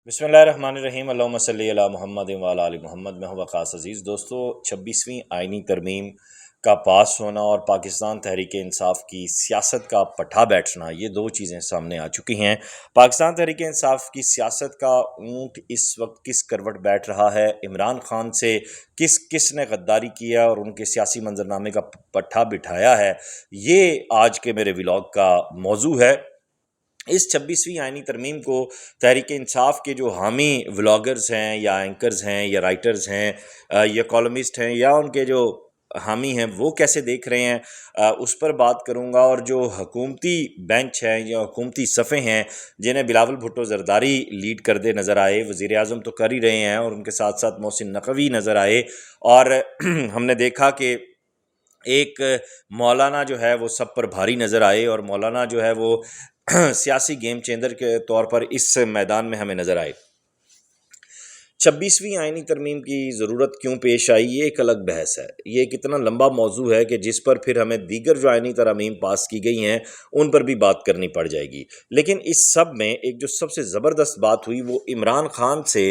बिस्मिल्लाहिर्रहमानिर्रहीम अल्लाहुम्मा सल्ली अला मुहम्मद व अला आलि मुहम्मद। मैं हूं वक़ास अज़ीज़। दोस्तों, 26वीं आइनी तरमीम का पास होना और पाकिस्तान तहरीक इंसाफ की सियासत का पट्टा बैठना, ये दो चीज़ें सामने आ चुकी हैं। पाकिस्तान तहरीक इंसाफ की सियासत का ऊँट इस वक्त किस करवट बैठ रहा है, इमरान खान से किस किस ने गद्दारी किया और उनके सियासी मंजरनामे का पट्टा बिठाया है, ये आज के मेरे व्लॉग का मौजू है। इस 26वीं आइनी तरमीम को तहरीक इंसाफ के जो हामी व्लॉगर्स हैं या एंकर्स हैं या राइटर्स हैं या कॉलमिस्ट हैं या उनके जो हामी हैं, वो कैसे देख रहे हैं, उस पर बात करूंगा। और जो हुकूमती बेंच हैं या हुकूमती सफ़े हैं जिन्हें बिलावल भुट्टो ज़रदारी लीड करते नज़र आए, वज़ीर आज़म तो कर ही रहे हैं, और उनके साथ साथ मोहसिन नकवी नज़र आए। और हमने देखा कि एक मौलाना जो है वो सब पर भारी नज़र आए, और मौलाना जो है वो सियासी गेम चेंजर के तौर पर इस मैदान में हमें नज़र आए। 26वीं आइनी तरमीम की ज़रूरत क्यों पेश आई, ये एक अलग बहस है। ये एक इतना लंबा मौजू है कि जिस पर फिर हमें दीगर जो आइनी तरमीम पास की गई हैं उन पर भी बात करनी पड़ जाएगी। लेकिन इस सब में एक जो सबसे ज़बरदस्त बात हुई वो इमरान खान से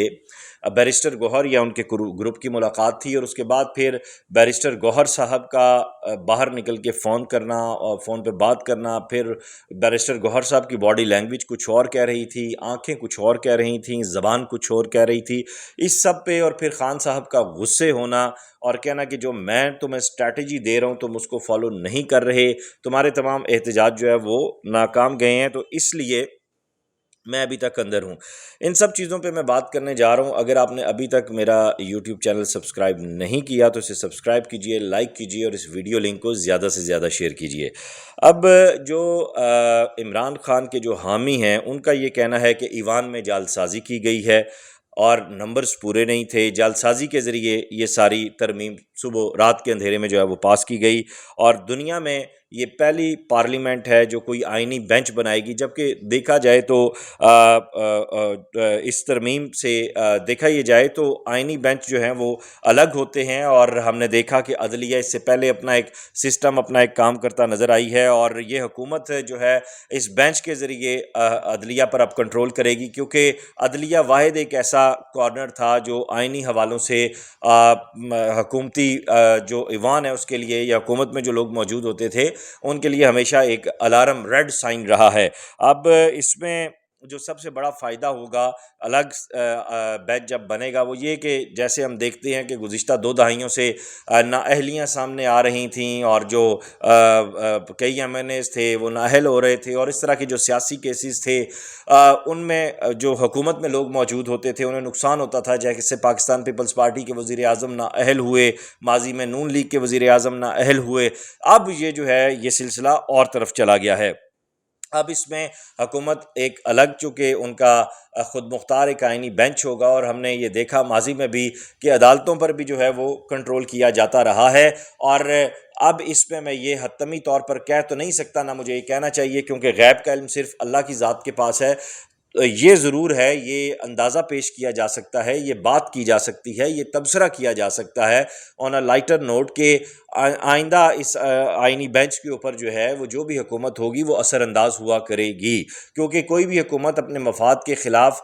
बैरिस्टर गौहर या उनके ग्रुप की मुलाकात थी, और उसके बाद फिर बैरिस्टर गौहर साहब का बाहर निकल के फ़ोन करना और फ़ोन पे बात करना। फिर बैरिस्टर गौहर साहब की बॉडी लैंग्वेज कुछ और कह रही थी, आंखें कुछ और कह रही थीं, ज़बान कुछ और कह रही थी। इस सब पे और फिर खान साहब का गुस्से होना और कहना कि जो मैं तुम्हें स्ट्रैटेजी दे रहा हूँ तुम उसको फॉलो नहीं कर रहे, तुम्हारे तमाम एहतजाज जो है वो नाकाम गए हैं, तो इसलिए मैं अभी तक अंदर हूँ। इन सब चीज़ों पे मैं बात करने जा रहा हूँ। अगर आपने अभी तक मेरा यूट्यूब चैनल सब्सक्राइब नहीं किया तो इसे सब्सक्राइब कीजिए, लाइक कीजिए और इस वीडियो लिंक को ज़्यादा से ज़्यादा शेयर कीजिए। अब जो इमरान खान के जो हामी हैं उनका ये कहना है कि ईवान में जालसाजी की गई है और नंबर्स पूरे नहीं थे। जालसाजी के ज़रिए ये सारी तरमीम सुबह रात के अंधेरे में जो है वो पास की गई, और दुनिया में ये पहली पार्लियामेंट है जो कोई आइनी बेंच बनाएगी। जबकि देखा जाए तो इस तरमीम से देखा ये जाए तो आइनी बेंच जो हैं वो अलग होते हैं, और हमने देखा कि अदलिया इससे पहले अपना एक सिस्टम, अपना एक काम करता नज़र आई है, और ये हुकूमत जो है इस बेंच के ज़रिए अदलिया पर अब कंट्रोल करेगी, क्योंकि अदलिया वाहिद एक ऐसा कॉर्नर था जो आइनी हवालों से हुकूमती जो ईवान है उसके लिए या हुकूमत में जो लोग मौजूद होते थे उनके लिए हमेशा एक अलार्म रेड साइन रहा है। अब इसमें जो सबसे बड़ा फ़ायदा होगा अलग बैच जब बनेगा वो ये कि जैसे हम देखते हैं कि गुज़िश्ता 2 दहाइयों से नाअहलियाँ सामने आ रही थीं, और जो कई एमएनएस थे वो नाअहल हो रहे थे, और इस तरह के जो सियासी केसेस थे उनमें जो हुकूमत में लोग मौजूद होते थे उन्हें नुकसान होता था। जैसे पाकिस्तान पीपल्स पार्टी के वज़ीर आज़म नाअहल हुए, माजी में नून लीग के वज़ीर आज़म नाअहल हुए। अब ये जो है ये सिलसिला और तरफ चला गया है। अब इसमें हुकूमत एक अलग, चूँकि उनका ख़ुद मुख्तार एक आइनी बेंच होगा, और हमने ये देखा माजी में भी कि अदालतों पर भी जो है वो कंट्रोल किया जाता रहा है। और अब इसमें मैं ये हतमी तौर पर कह तो नहीं सकता, ना मुझे ये कहना चाहिए, क्योंकि गैब का इल्म सिर्फ अल्लाह की ज़ात के पास है। ये ज़रूर है, ये अंदाज़ा पेश किया जा सकता है, ये बात की जा सकती है, ये तबसरा किया जा सकता है ऑन अ लाइटर नोट के आइंदा इस आइनी बेंच के ऊपर जो है वो जो भी हुकूमत होगी वो असरअंदाज हुआ करेगी, क्योंकि कोई भी हुकूमत अपने मफाद के ख़िलाफ़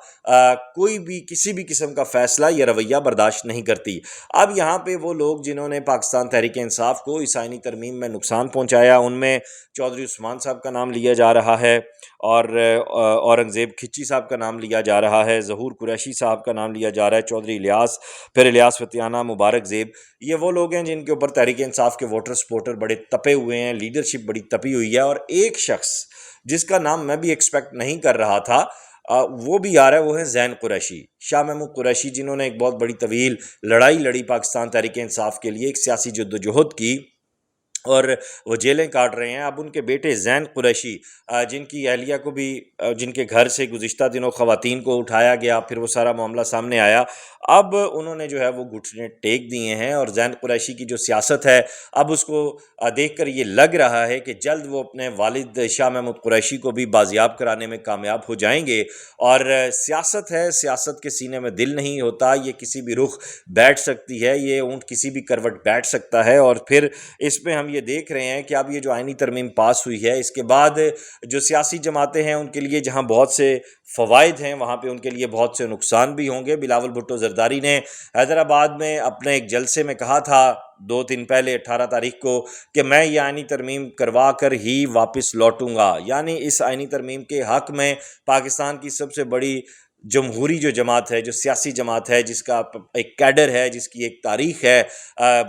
कोई भी किसी भी किस्म का फ़ैसला या रवैया बर्दाश्त नहीं करती। अब यहाँ पे वो लोग जिन्होंने पाकिस्तान तहरीक इंसाफ को इस आइनी तरमीम में नुकसान पहुँचाया, उनमें चौधरी उस्मान साहब का नाम लिया जा रहा है, और औरंगज़ेब खिच्ची साहब का नाम लिया जा रहा है, ज़हूर कुरैशी साहब का नाम लिया जा रहा है, चौधरी इलियास, फिर इलियास फतियाना, मुबारक ज़ेब। ये वो लोग हैं जिनके ऊपर तहरीक इंसाफ के वोटर सपोर्टर बड़े तपे हुए हैं, लीडरशिप बड़ी तपी हुई है। और एक शख्स जिसका नाम मैं भी एक्सपेक्ट नहीं कर रहा था वो भी आ रहा है, वो है ज़ैन कुरैशी, शाह महमूद कुरैशी, जिन्होंने एक बहुत बड़ी तवील लड़ाई लड़ी पाकिस्तान तहरीक इंसाफ के लिए, एक सियासी जद्दोजहद की, और वो जेलें काट रहे हैं। अब उनके बेटे ज़ैन कुरैशी, जिनकी अहलिया को भी जिनके घर से गुज़िश्ता दिनों ख़वातीन को उठाया गया, फिर वो सारा मामला सामने आया, अब उन्होंने जो है वो घुटने टेक दिए हैं। और ज़ैन कुरैशी की जो सियासत है अब उसको देख कर ये लग रहा है कि जल्द वो अपने वालिद शाह महमूद कुरैशी को भी बाजियाब कराने में कामयाब हो जाएंगे। और सियासत है, सियासत के सीने में दिल नहीं होता, ये किसी भी रुख बैठ सकती है, ये ऊँट किसी भी करवट बैठ सकता है। और फिर इसमें हम یہ دیکھ رہے ہیں کہ اب یہ جو آئینی ترمیم پاس ہوئی ہے، اس کے بعد جو سیاسی جماعتیں ہیں ان کے لیے جہاں بہت سے فوائد ہیں وہاں پہ ان کے لیے بہت سے نقصان بھی ہوں گے۔ بلاول بھٹو زرداری نے حیدرآباد میں اپنے ایک جلسے میں کہا تھا 2 دن پہلے 18 تاریخ کو کہ میں یہ آئینی ترمیم کروا کر ہی واپس لوٹوں گا، یعنی اس آئینی ترمیم کے حق میں پاکستان کی سب سے بڑی جمہوری جو جماعت ہے، جو سیاسی جماعت ہے، جس کا ایک کیڈر ہے، جس کی ایک تاریخ ہے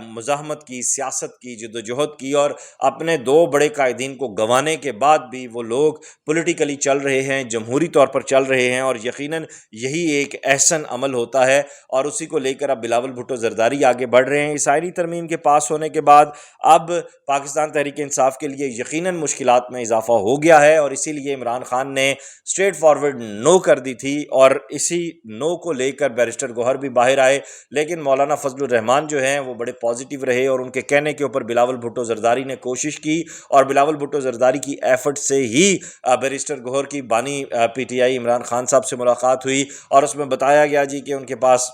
مزاحمت کی، سیاست کی، جدوجہد کی، اور اپنے 2 بڑے قائدین کو گنوانے کے بعد بھی وہ لوگ پولیٹیکلی چل رہے ہیں، جمہوری طور پر چل رہے ہیں، اور یقیناً یہی ایک احسن عمل ہوتا ہے، اور اسی کو لے کر اب بلاول بھٹو زرداری آگے بڑھ رہے ہیں۔ اس آئینی ترمیم کے پاس ہونے کے بعد اب پاکستان تحریک انصاف کے لیے یقیناً مشکلات میں اضافہ ہو گیا ہے، اور اسی لیے عمران خان نے اسٹریٹ فارورڈ نو کر دی تھی، اور اسی نو کو لے کر بیرسٹر گوہر بھی باہر آئے، لیکن مولانا فضل الرحمان جو ہیں وہ بڑے پازیٹیو رہے، اور ان کے کہنے کے اوپر بلاول بھٹو زرداری نے کوشش کی، اور بلاول بھٹو زرداری کی ایفرٹ سے ہی بیرسٹر گوہر کی بانی P T I Imran Khan صاحب سے ملاقات ہوئی، اور اس میں بتایا گیا جی کہ ان کے پاس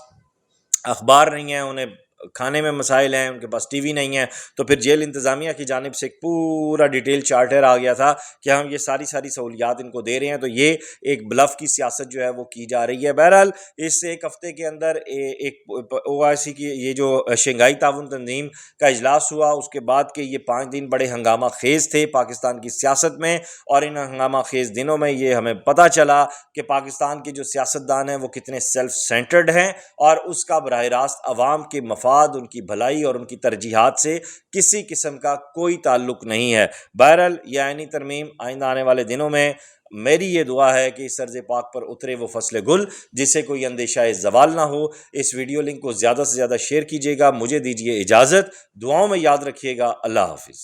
اخبار نہیں ہیں، انہیں کھانے میں مسائل ہیں، ان کے پاس ٹی وی نہیں ہے، تو پھر جیل انتظامیہ کی جانب سے ایک پورا ڈیٹیل چارٹر آ گیا تھا کہ ہم یہ ساری سہولیات ان کو دے رہے ہیں، تو یہ ایک بلف کی سیاست جو ہے وہ کی جا رہی ہے۔ بہرحال اس ایک ہفتے کے اندر ایک OIC کی یہ جو شنگھائی تعاون تنظیم کا اجلاس ہوا، اس کے بعد کے یہ 5 دن بڑے ہنگامہ خیز تھے پاکستان کی سیاست میں، اور ان ہنگامہ خیز دنوں میں یہ ہمیں پتہ چلا کہ پاکستان کے جو سیاستدان ہیں وہ کتنے سیلف سینٹرڈ ہیں، اور اس کا براہ راست عوام کے مفاد، ان کی بھلائی اور ان کی ترجیحات سے کسی قسم کا کوئی تعلق نہیں ہے۔ بہرحال یہ آئینی ترمیم آئندہ آنے والے دنوں میں میری یہ دعا ہے کہ اس ارض پاک پر اترے وہ فصل گل جس سے کوئی اندیشہ زوال نہ ہو۔ اس ویڈیو لنک کو زیادہ سے زیادہ شیئر کیجیے گا۔ مجھے دیجیے اجازت، دعاؤں میں یاد رکھیے گا۔ اللہ حافظ۔